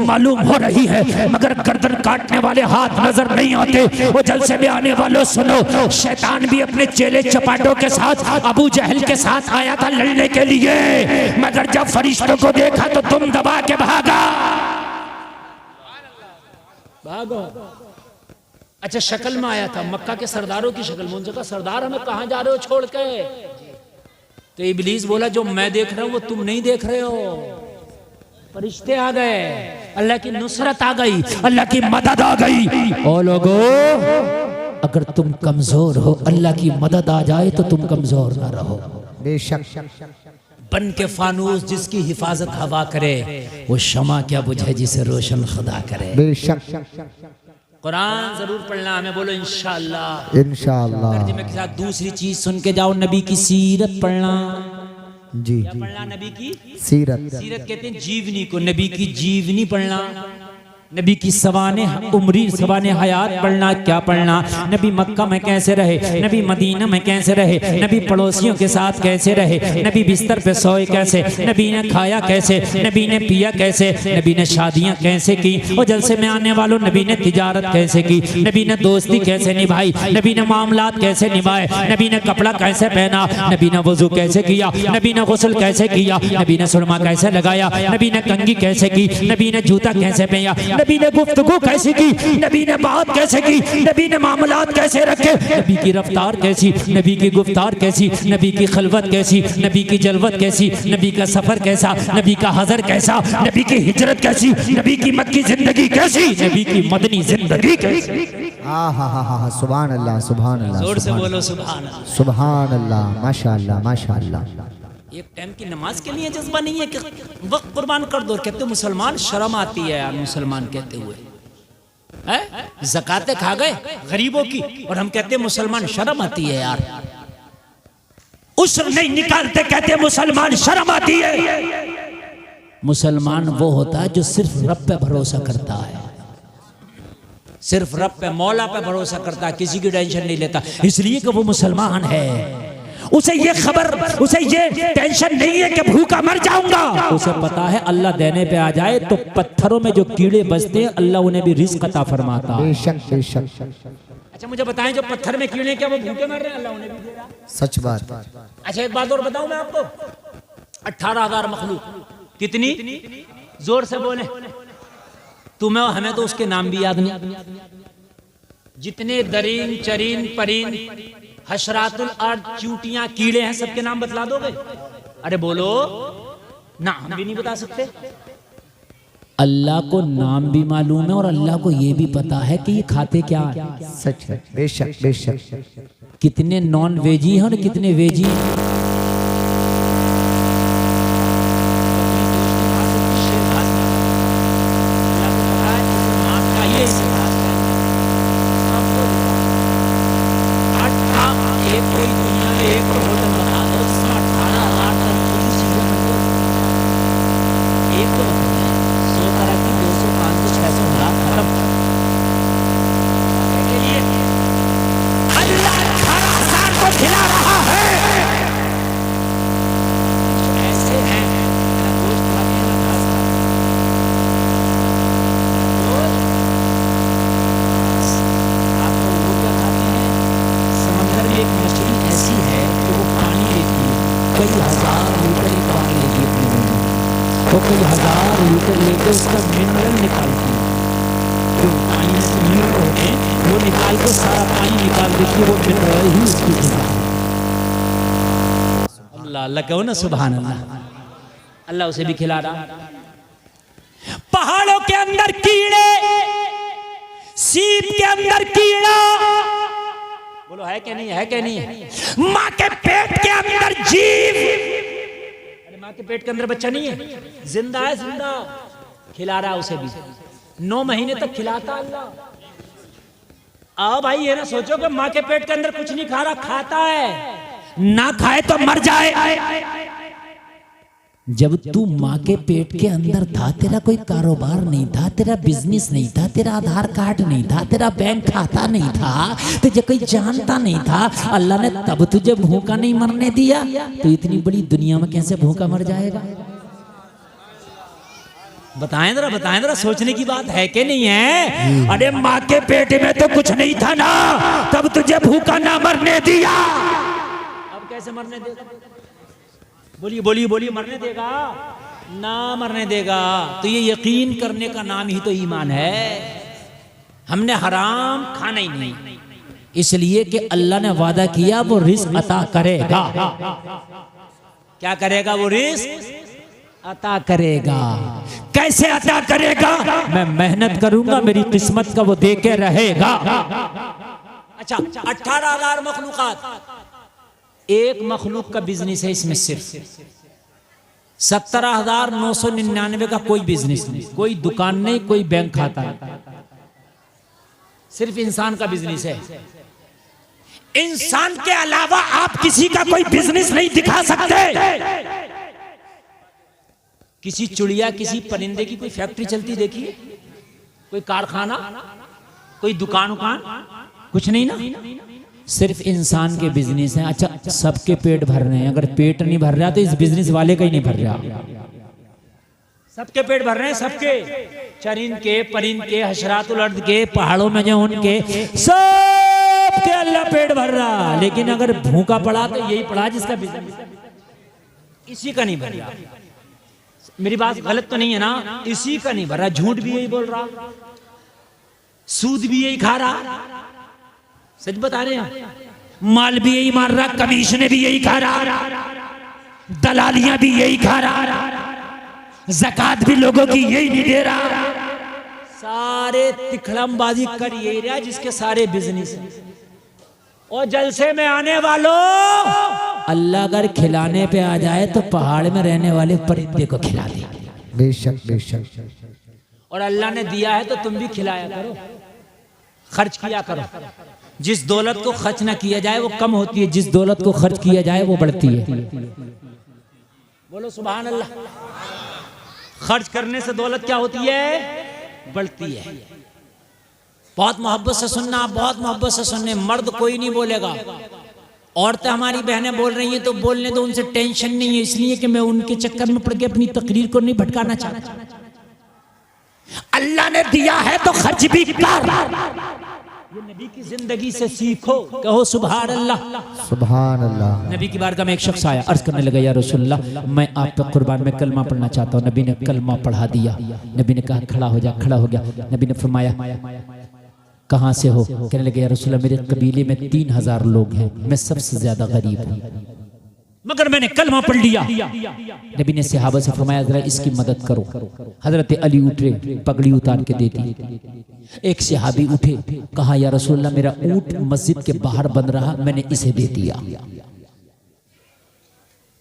Speaker 1: मालूम हो रही है, मगर गर्दन काटने वाले हाथ नजर नहीं आते। वो जलसे में आने वालों सुनो, शैतान भी अपने चेले चपाटों के साथ अबू जहल के साथ आया था लड़ने के लिए, मगर जब फरिश्तों को देखा तो तुम दबा के भागा। भागो। अच्छा शक्ल में आया था, मक्का के सरदारों की शक्ल में। उनसे कहा सरदार हमें कहां जा रहे हो छोड़ के? तो इब्लीस बोला जो मैं देख रहा हूं वो तुम नहीं देख रहे हो। फरिश्ते आ गए, अल्लाह की नुसरत आ गई, अल्लाह की मदद आ गई। ओ लोगो अगर तुम कमजोर हो अल्लाह की मदद आ जाए तो तुम कमजोर ना रहो।
Speaker 2: बेशक
Speaker 1: बन के फानूस जिसकी हिफाजत हवा करे, वो शमा क्या बुझे जिसे रोशन खुदा करे।
Speaker 2: बेशक
Speaker 1: कुरान जरूर पढ़ना हमें, बोलो इंशाअल्लाह।
Speaker 2: इंशाअल्लाह।
Speaker 1: तर्जुमे के साथ दूसरी चीज सुन के जाओ, नबी की सीरत पढ़ना।
Speaker 2: जी
Speaker 1: क्या पढ़ना? नबी की
Speaker 2: सीरत।
Speaker 1: सीरत कहते हैं जीवनी को, नबी की जीवनी पढ़ना। नबी की सवाने उम्री सवाने हयात पढ़ना। क्या पढ़ना? नबी मक्का में कैसे रहे, नबी मदीना में कैसे रहे, नबी पड़ोसियों के साथ कैसे रहे, नबी बिस्तर पे सोए कैसे, नबी ने खाया कैसे, नबी ने पिया कैसे, नबी ने शादियां कैसे की, और जलसे में आने वालों नबी ने तिजारत कैसे की, नबी ने दोस्ती कैसे निभाई, नबी ने मामलात कैसे निभाए, नबी ने कपड़ा कैसे पहना, नबी ने वजू कैसे किया, नबी ने गुस्ल कैसे किया, नबी ने सुरमा कैसे लगाया, नबी ने कंघी कैसे की, नबी ने जूता कैसे पहना, नबी ने गुफ्तगू कैसी की, नबी ने बात कैसे की, नबी ने मामलात कैसे रखे, नबी की रफ्तार कैसी, नबी की गुफ्तार कैसी, नबी की खलवत कैसी, नबी की जलवत कैसी, नबी का सफर कैसा, नबी का हजर कैसा, नबी की हिजरत कैसी, नबी की मक्की जिंदगी कैसी, नबी की मदनी जिंदगी कैसी।
Speaker 2: हा सुभान अल्लाह सुभान अल्लाह।
Speaker 1: जोर से बोलो सुभान अल्लाह।
Speaker 2: सुभान अल्लाह माशाअल्लाह माशाअल्लाह।
Speaker 1: एक टाइम की नमाज के लिए जज्बा नहीं है कि वक्त कुर्बान कर दो। कहते मुसलमान शर्म आती है यार, मुसलमान कहते हुए है ज़कातें खा गए गरीबों की, और हम कहते मुसलमान शर्म आती है यार। उस्र नहीं निकालते कहते मुसलमान शर्म आती है। मुसलमान वो होता है जो सिर्फ रब पे भरोसा करता है, सिर्फ रब पे मौला पे भरोसा करता है, किसी की टेंशन नहीं लेता, इसलिए कि वो मुसलमान है। उसे ये खबर, उसे ये टेंशन नहीं है कि भूखा मर जाऊंगा। उसे पता है अल्लाह देने पे आ जाए तो पत्थरों में जो कीड़े बजते हैं अल्लाह उन्हें भी रिज़्क़ अता फरमाता है।
Speaker 2: बेशक बेशक।
Speaker 1: अच्छा मुझे बताएं जो पत्थर में कीड़े क्या वो भूखे मर रहे हैं? अल्लाह उन्हें भी दे रहा है।
Speaker 2: सच बात।
Speaker 1: अच्छा एक बात और बताऊं मैं आपको, 18,000 मखलूक। कितनी? जोर से बोले। तुम्हें हमें तो उसके नाम भी याद नहीं। जितने दरीन चरीन परीन हशरातुल अर्द चूटियां कीड़े हैं सबके नाम बतला दोगे? अरे बोलो ना, हम भी नहीं बता सकते। अल्लाह को नाम भी मालूम है और अल्लाह को ये भी पता है कि ये खाते क्या है।
Speaker 2: सच है। बेशक बेशक।
Speaker 1: कितने नॉन वेजी हैं और कितने वेजी हैं। अल्लाह अल्लाह कहो ना सुभान अल्लाह। अल्लाह उसे भी खिला रहा। पहाड़ों के अंदर कीड़े, सीप के अंदर कीड़ा, बोलो है कि नहीं, है कि नहीं। माँ के पेट के अंदर जीव, अरे माँ के पेट के अंदर बच्चा नहीं है, जिंदा है, जिंदा खिला रहा उसे भी। 9 महीने तक खिलाता अल्लाह। आओ भाई ये ना सोचो कि माँ के पेट के अंदर कुछ नहीं खा रहा, खाता है, ना खाए तो मर जाए। जब तू माँ के पेट के अंदर था, तेरा कोई कारोबार नहीं था, तेरा बिजनेस नहीं था, तेरा आधार कार्ड नहीं था, तेरा बैंक खाता नहीं था, तुझे कोई जानता नहीं था। अल्लाह ने तब तुझे भूखा नहीं मरने दिया, तो इतनी बड़ी दुनिया में कैसे भूखा मर जाएगा? बताएं जरा, सोचने की बात है कि नहीं है? अरे माँ के पेट में तो कुछ नहीं था ना, तब तुझे भूखा ना मरने दिया, अब कैसे मरने देगा? बोलिए बोलिए बोलिए, मरने देगा ना मरने देगा? तो ये यकीन करने का नाम ही तो ईमान है। हमने हराम खाना ही नहीं, इसलिए कि अल्लाह ने वादा किया वो रिस्क अता करेगा। क्या करेगा? वो रिस्क अता करेगा। कैसे अता करेगा? मैं मेहनत करूंगा, मेरी किस्मत का वो दे के रहेगा। अच्छा, 18,000 मखलूकात, एक मखलूक का बिजनेस है इसमें सिर्फ 17,999 का कोई बिजनेस नहीं, कोई दुकान नहीं, कोई बैंक खाता नहीं, सिर्फ इंसान का बिजनेस है। इंसान के अलावा आप किसी का कोई बिजनेस नहीं दिखा सकते। किसी चिड़िया, किसी परिंदे की कोई फैक्ट्री चलती देखिए, कोई कारखाना, कोई दुकान कुछ नहीं ना, सिर्फ इंसान के बिजनेस हैं। अच्छा, सबके पेट भर रहे हैं, अगर पेट नहीं भर रहा तो इस बिजनेस वाले का ही नहीं भर रहा। सबके पेट भर रहे हैं, सबके, चरिंद के, परिंद के, हशरातुल अर्द के, पहाड़ों में जो उनके, सबके अल्लाह पेट भर रहा। लेकिन अगर भूखा पड़ा तो यही पड़ा जिसका बिजनेस इसी का नहीं भर रहा। मेरी बात गलत तो नहीं है ना? इसी का नहीं भर रहा। झूठ भी यही बोल रहा, सूद भी यही खा रहा, सच बता रहे हैं, माल भी यही मार रहा, कमीशन भी यही खा रहा, दलालियां भी यही खा रहा, ज़कात भी लोगों की यही नहीं दे रहा, सारे तिखड़मबाजी कर यही रहा जिसके सारे बिजनेस हैं। और जलसे में आने वालों, अल्लाह अगर खिलाने पे आ जाए तो पहाड़ में रहने वाले परिंदे को खिला दे।
Speaker 2: बेशक बेशक।
Speaker 1: और अल्लाह ने दिया है तो तुम भी खिलाया करो, खर्च किया करो। जिस दौलत को खर्च ना किया जाए वो कम होती है, जिस दौलत को खर्च किया जाए वो बढ़ती है। बोलो सुभान अल्लाह। खर्च करने से दौलत क्या होती है? बढ़ती है। बहुत मोहब्बत से सुनना, बहुत मोहब्बत से सुनने। मर्द कोई नहीं बोलेगा, औरतें हमारी बहनें बोल रही हैं तो बोलने दो, उनसे टेंशन नहीं है, इसलिए कि मैं उनके चक्कर में पड़ के अपनी तकरीर को नहीं भटकाना चाहता। अल्लाह ने दिया है तो खर्च भी कर। ये नबी की जिंदगी से सीखो, कहो सुभान अल्लाह,
Speaker 2: सुभान अल्लाह।
Speaker 1: नबी की बारगाह में एक शख्स आया, अर्ज करने लगा, या रसूलल्लाह मैं आप पे कुर्बान में कलमा पढ़ना चाहता हूँ। नबी ने कलमा पढ़ा दिया। नबी ने कहा खड़ा हो जा, खड़ा हो गया। नबी ने फरमाया कहाँ से हो? कहने लगे, या रसूलल्लाह मेरे कबीले में 3,000 लोग हैं, मैं सबसे ज्यादा गरीब हूँ, मगर मैंने कलमा पढ़ लिया। नबी ने सहाबा से फरमाया जरा इसकी मदद करो। हजरत अली उठे, पगड़ी उतार के दे दी। एक सहाबी उठे, कहा या रसूलल्लाह मेरा ऊंट मस्जिद के बाहर बंद रहा, मैंने इसे दे दिया।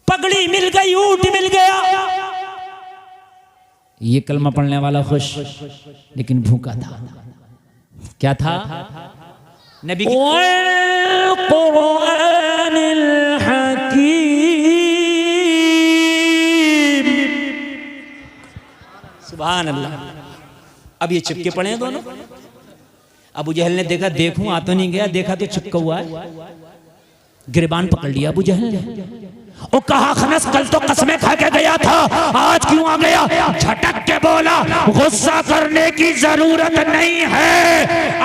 Speaker 1: पगड़ी मिल गई, ऊंट मिल गया। ये कलमा पढ़ने वाला खुश, लेकिन भूखा था। क्या था? नबी की कुरानिल हकीम, सुभान अल्लाह। अब ये चिपके पड़े हैं दोनों। अबू जहल ने देखा, देखूं आ तो नहीं गया, देखा तो चिपका हुआ है। गिरबान पकड़ लिया अबू जहल ने। ओ कहा खनस कल तो कसमें खा के गया था, आज क्यों आ गया? झटक के बोला गुस्सा करने की जरूरत नहीं है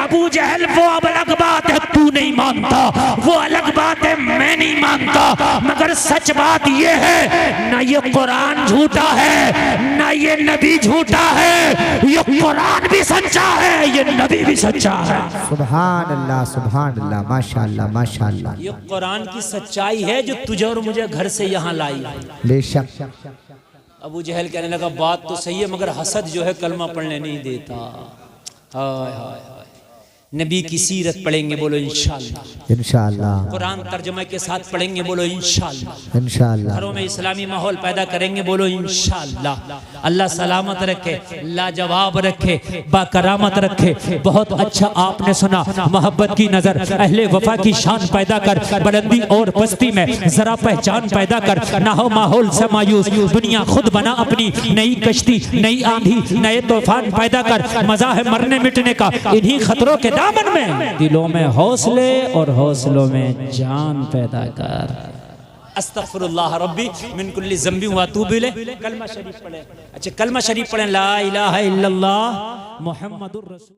Speaker 1: अबू जहल, वो अब अलग बात है, तू नहीं मानता वो अलग बात है, मैं नहीं मानता, मगर सच बात ये है ना ये कुरान झूठा है ना ये नबी झूठा है, ये कुरान भी सच्चा है, ये नबी भी सच्चा है।
Speaker 2: सुभान अल्लाह, माशाअल्लाह माशाअल्लाह।
Speaker 1: ये कुरान की सच्चाई है जो तुझे और मुझे घर से यहाँ लाई।
Speaker 2: बेशक।
Speaker 1: अबू जहल कहने लगा बात तो सही है मगर हसद जो है कलमा पढ़ने नहीं देता। हाय हाय हाय। नबी की सीरत पढ़ेंगे, बोलो इंशाअल्लाह।
Speaker 2: इंशाअल्लाह।
Speaker 1: कुरान तर्जुमे के साथ पढ़ेंगे, बोलो इंशाअल्लाह।
Speaker 2: इंशाअल्लाह।
Speaker 1: घरों में इस्लामी माहौल पैदा करेंगे, बोलो इंशाअल्लाह। अल्लाह सलामत रखे, लाजवाब रखे, बाकरामत रखे। बहुत अच्छा आपने सुना, मोहब्बत की नजर अहले वफा की शान पैदा कर, बुलंदी और पस्ती में जरा पहचान पैदा कर, ना हो माहौल से मायूस, दुनिया खुद बना अपनी नई कश्ती, नई आंधी, नए तूफान पैदा कर। मजा है मरने मिटने का इन्हीं खतरों के दामन में, दिलों में हौसले और हौसलों में जान पैदा कर। अस्तगफिरुल्लाह रब्बी मिन कुल्ली ज़ंबी व अतूबु इलैह। कलमा शरीफ पढ़े। अच्छा कलमा शरीफ पढ़ें, ला इलाहा इल्लल्लाह मुहम्मदुर रसूल।